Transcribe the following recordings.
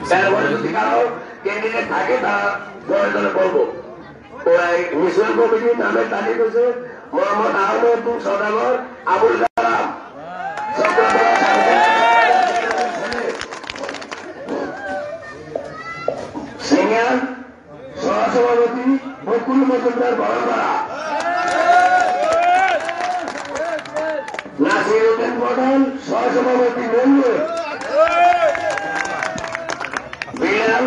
তারপরে যদি কারো ক্যান্ডিডেট থাকে তারা দলে দলে বলবো। ওই মিশন কমিটির নামে তালিক হয়েছে মোহাম্মদ আহমদ সদাগর, আবুল কালাম, সিনিয়র সহসভাপতি বকুল মজুমদার বড়পাড়া, নাসির উদ্দিন পটল সহসভাপতি মঞ্জুর, বিলাল,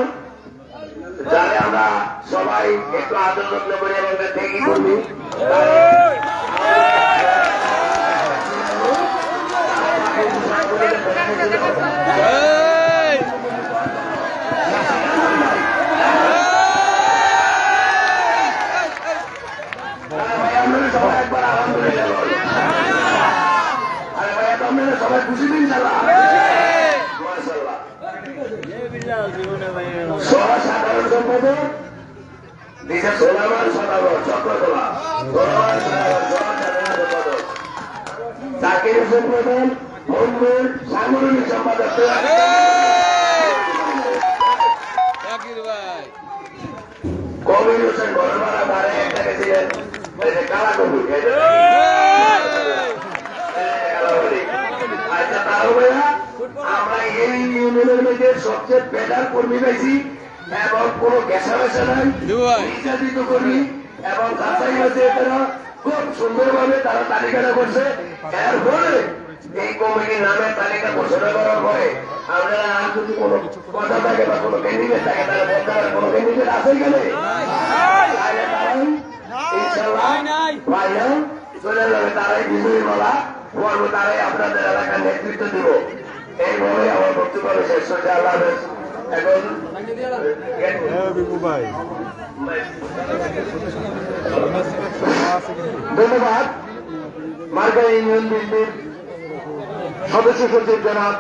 যাতে আমরা সবাই একটু আদর যত্ন করি এবং থেকে করবি। সবাই একবার আলহামদুলিল্লাহ আরে ভাইয়া তো আপনারা সবাই খুশি দিন চালা সাধারণ সম্পাদক দিশা সোলামান সদাগর চক্রকলা, জাকির হোসেন প্রধান মন্দির সাংগঠনিক সম্পাদক, কবির হোসেন ঘরমারা ধারে একটা গেছিলেন কালা কবির। আচ্ছা তাও ভাইয়া আমরা এই ইউনিয়নের মধ্যে সবচেয়ে বেটার কর্মী পাইছি এবং কোন গ্যাসা বেসা নাই, নির্যাতিত কর্মী এবং যাচাই হয়েছে তারা খুব সুন্দরভাবে তারা তালিকাটা করছে। এরপরে এই কমিটির নামের তালিকা ঘোষণা করার পরে আপনারা আর যদি কোনো কথা থাকে বা কোনো ক্যান্ডিডেট থাকে তাহলে বলতে পারেন কোনো ক্যান্ডিডেট আছে এখানে ইনশাল্লাহ চলে যাবে, তারাই বিজয়ী বলা পর্ব, তারাই আপনাদের এলাকার নেতৃত্ব দিব। এইভাবে আমার বক্তব্য শেষ হচ্ছে। আল্লাহ হাফেজ। এখন ধন্যবাদ। মার্কা ইউনিয়ন বিএনপির সদস্য সচিব জনাব